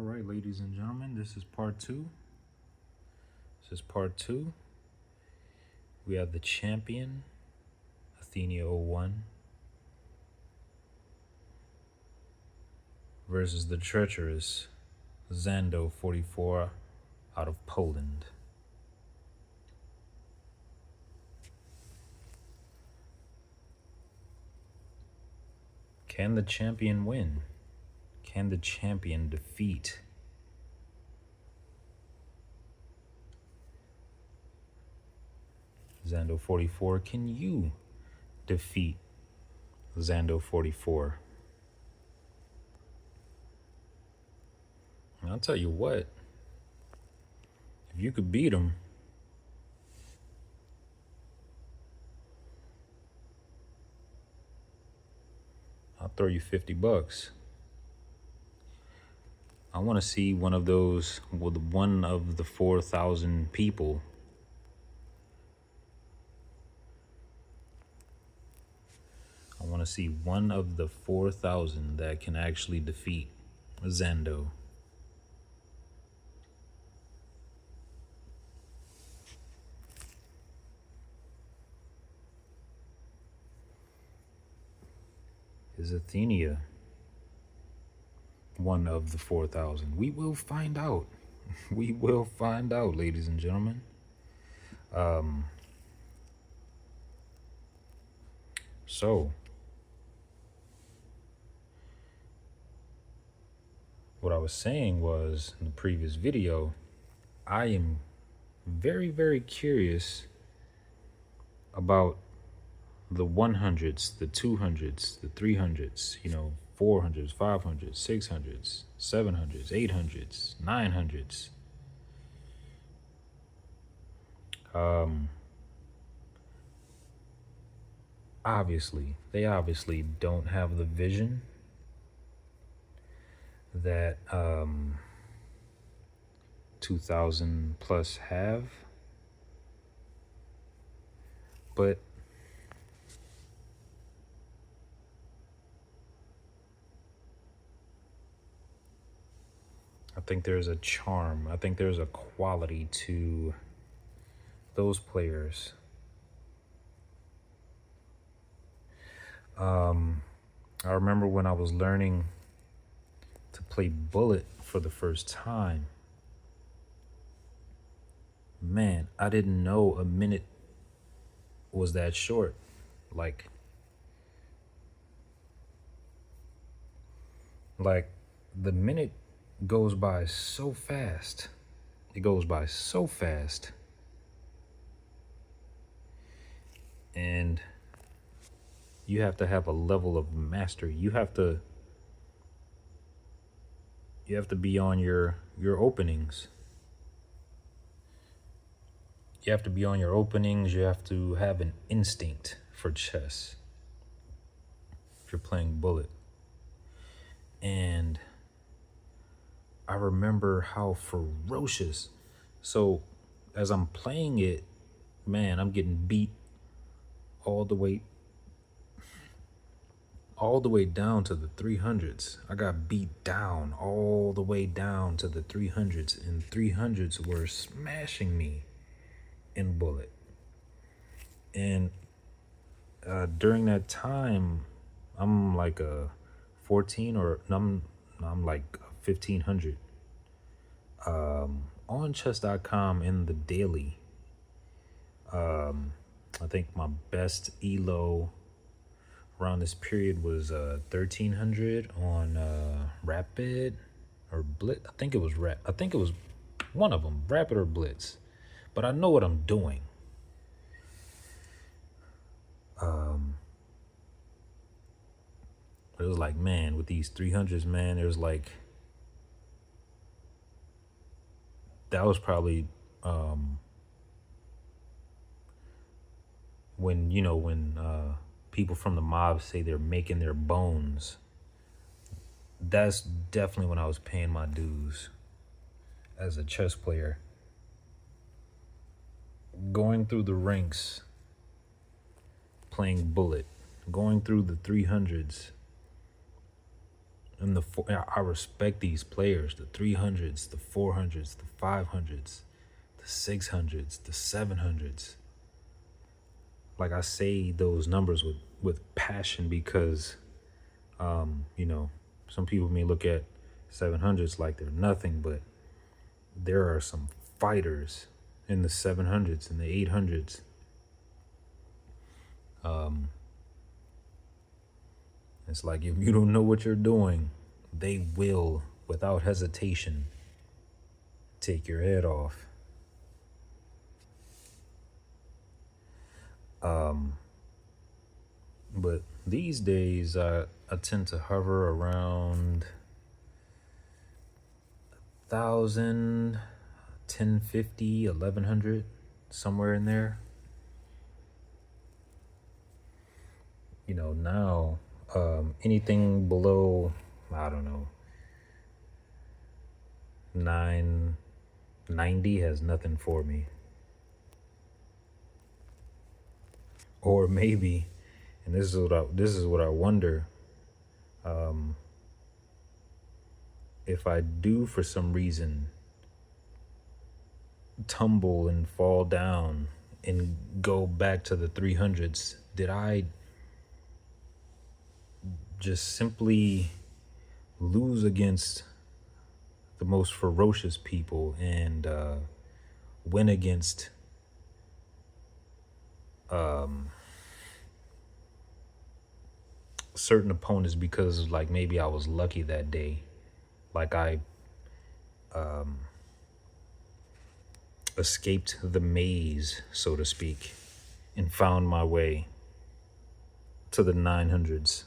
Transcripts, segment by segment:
All right, ladies and gentlemen, this is part two. We have the champion, Athenia01, versus the treacherous Xando44 out of Poland. Can the champion win? Can the champion defeat Xando44? Can you defeat Xando44? And I'll tell you what, if you could beat him, I'll throw you $50. I want to see one of those with one of the 4,000 people. I want to see one of the 4,000 that can actually defeat Xando. Is Athenia one of the 4,000? We will find out. We will find out, ladies and gentlemen. So, what I was saying was, in the previous video, I am very, very curious about the 100s, the 200s, the 300s, 400s, 500s, 600s, 700s, 800s, 900s. They obviously don't have the vision that 2,000 plus have, but I think there's a charm. I think there's a quality to those players. I remember when I was learning to play Bullet for the first time. Man, I didn't know a minute was that short. Like the minute goes by so fast. It goes by so fast. And you have to have a level of mastery. You have to be on your openings. You have to be on your openings. You have to have an instinct for chess if you're playing Bullet. And I remember how ferocious. So as I'm playing it, man, I'm getting beat all the way down to the 300s. I got beat down all the way down to the 300s, and 300s were smashing me in Bullet. And during that time, I'm like a 14 or I'm like 1,500 on chess.com in the daily. I think my best elo around this period was 1,300 on Rapid or Blitz. I think it was one of them, Rapid or Blitz. But I know what I'm doing. It was like, man, with these 300s, man, there's like, that was probably when people from the mob say they're making their bones. That's definitely when I was paying my dues as a chess player. Going through the ranks, playing Bullet, going through the 300s, And I respect these players, the 300s, the 400s, the 500s, the 600s, the 700s. Like, I say those numbers with passion because, you know, some people may look at 700s like they're nothing, but there are some fighters in the 700s and the 800s. It's like, if you don't know what you're doing, they will, without hesitation, take your head off. But these days, I tend to hover around 1,000, 1050, 1,100, somewhere in there. You know, now, anything below, I don't know, 990 has nothing for me. Or maybe, and this is what I wonder, if I do for some reason tumble and fall down and go back to the 300s, did I just simply lose against the most ferocious people and win against certain opponents because, like, maybe I was lucky that day? Like, I escaped the maze, so to speak, and found my way to the 900s.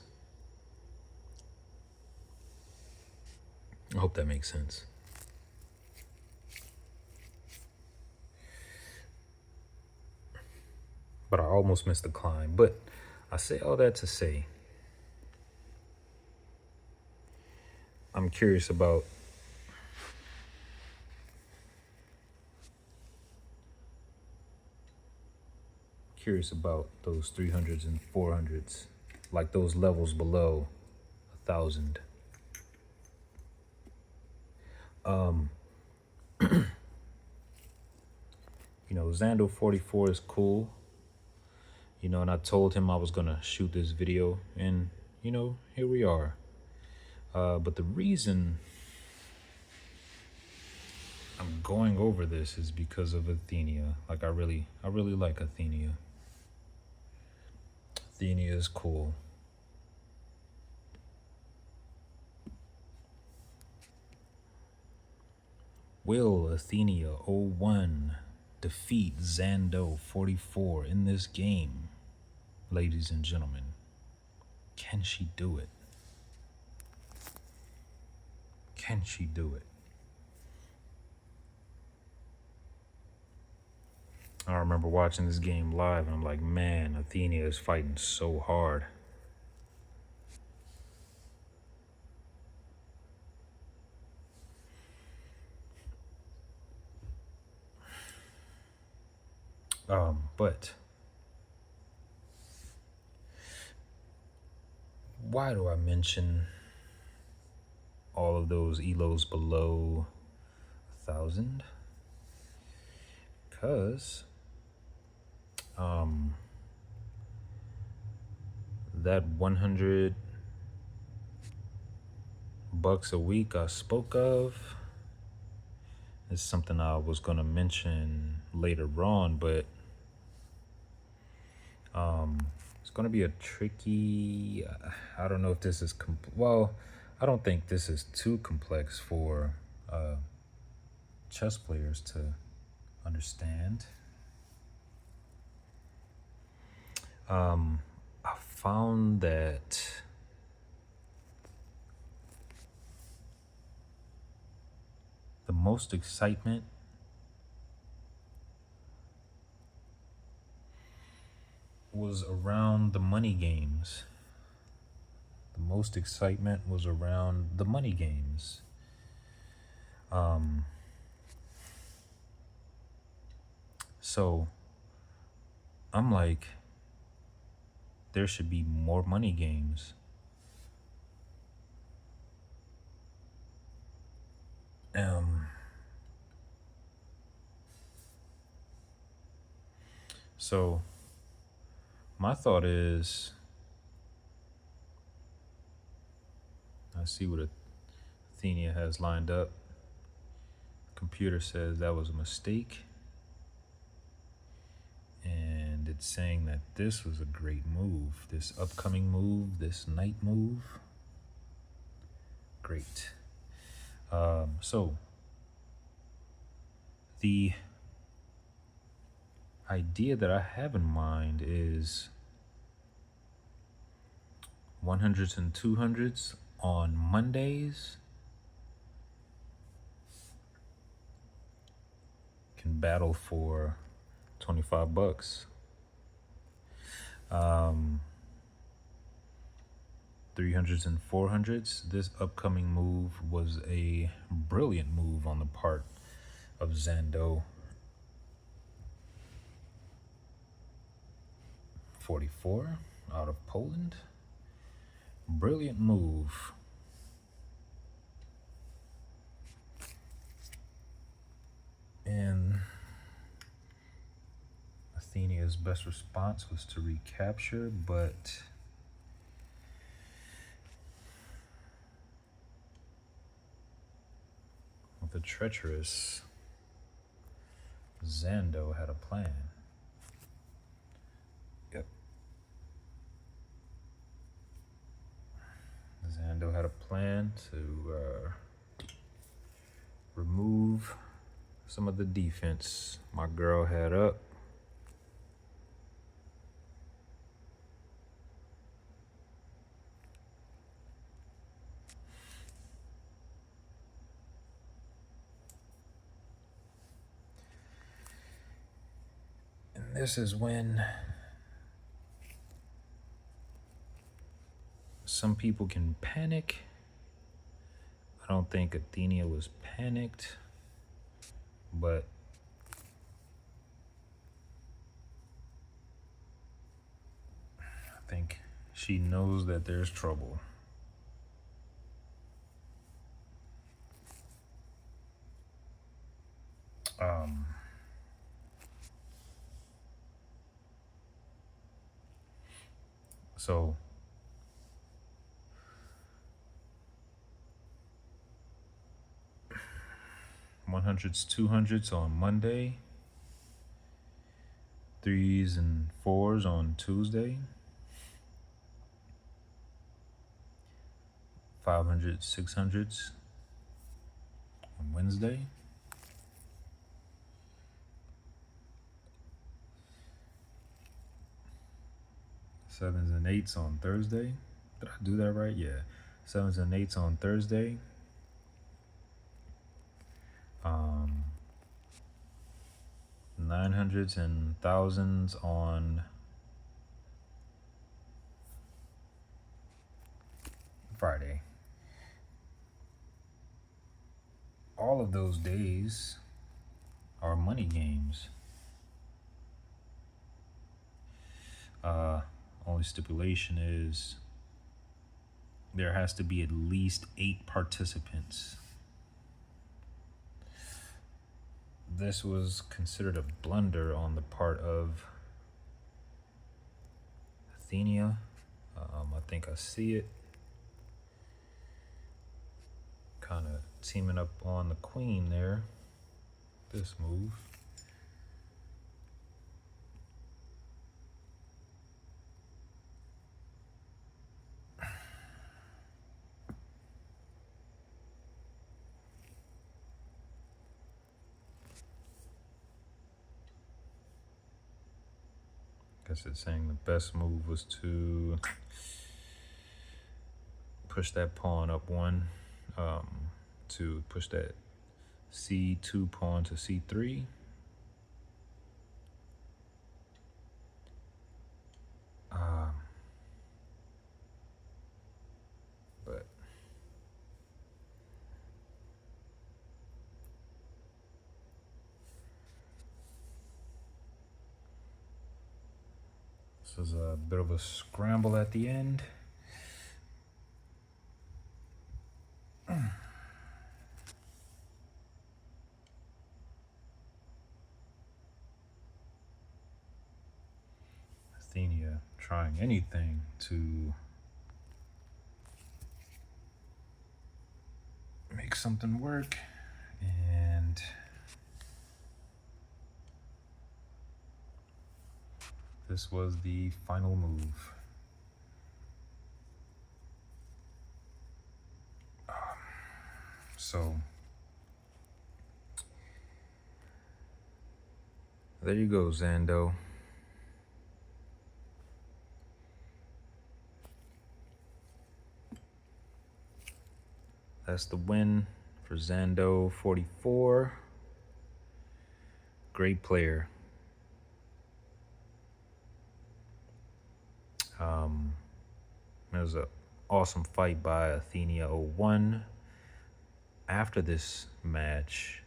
I hope that makes sense. But I almost missed the climb. But I say all that to say, I'm curious about those 300s and 400s, like those levels below 1,000. You know, Xando44 is cool. You know, and I told him I was gonna shoot this video, and you know, here we are. But the reason I'm going over this is because of Athenia. Like, I really like Athenia. Athenia is cool. Will Athenia01 defeat Xando44 in this game, ladies and gentlemen? Can she do it? Can she do it? I remember watching this game live and I'm like, man, Athenia is fighting so hard. But why do I mention all of those elos below 1,000? Because that 100 bucks a week I spoke of is something I was going to mention later on, but it's going to be a tricky, I don't know if this is well, I don't think this is too complex for chess players to understand. I found that the most excitement was around the money games. The most excitement was around the money games. So I'm like, there should be more money games. Um, so my thought is, I see what Athenia has lined up. Computer says that was a mistake. And it's saying that this was a great move. This upcoming move, this night move. Great. So the idea that I have in mind is 100s and 200s on Mondays can battle for 25 bucks. 300s and 400s, this upcoming move was a brilliant move on the part of Xando44 out of Poland. Brilliant move. And Athenia's best response was to recapture, but the treacherous Xando had a plan. Yep. Xando had a plan to remove some of the defense my girl had up. And this is when some people can panic. I don't think Athenia was panicked, but I think she knows that there's trouble. So 100s, 200s on Monday, 3s and 4s on Tuesday, 500s, 600s on Wednesday, 7s and 8s on Thursday. Did I do that right? Yeah. 7s and 8s on Thursday. 900s and thousands on Friday. All of those days are money games. Only stipulation is there has to be at least 8 participants. This was considered a blunder on the part of Athenia. I think I see it. Kind of teaming up on the queen there. This move. Guess it's saying the best move was to push that pawn up one, to push that C2 pawn to C3. But this was a bit of a scramble at the end. trying anything to make something work, and this was the final move. So there you go, Xando. That's the win for Xando44. Great player. It was an awesome fight by Athenia01. After this match,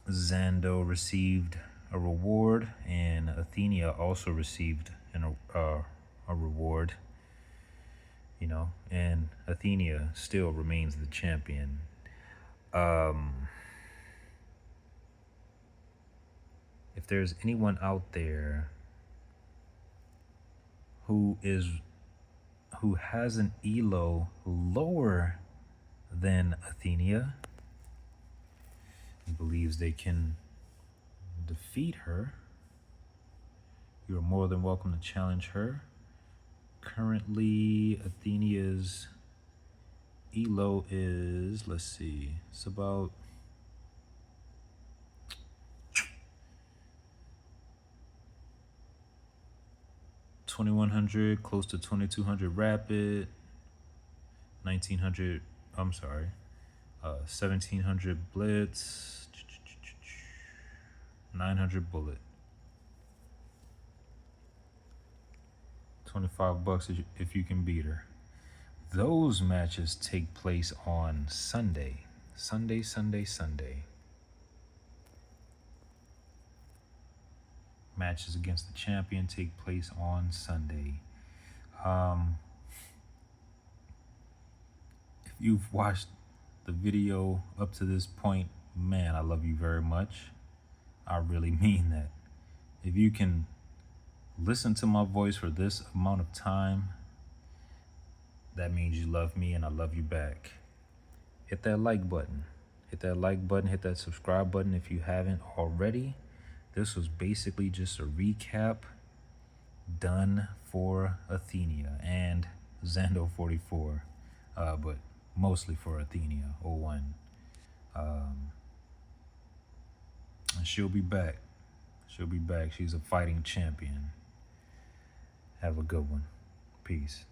Xando received a reward, and Athenia also received a reward. You know, and Athenia still remains the champion. If there's anyone out there who has an elo lower than Athenia and believes they can defeat her, you are more than welcome to challenge her. Currently, Athenia's elo is, let's see, it's about 2100, close to 2200 rapid, 1900, I'm sorry, 1700 blitz, 900 bullet. $25 if you can beat her. Those matches take place on Sunday. Sunday. Matches against the champion take place on Sunday. If you've watched the video up to this point, man, I love you very much. I really mean that. If you can listen to my voice for this amount of time, that means you love me and I love you back. Hit that like button. Hit that like button, hit that subscribe button if you haven't already. This was basically just a recap done for Athenia and Xando44, but mostly for Athenia01. And she'll be back. She'll be back. She's a fighting champion. Have a good one. Peace.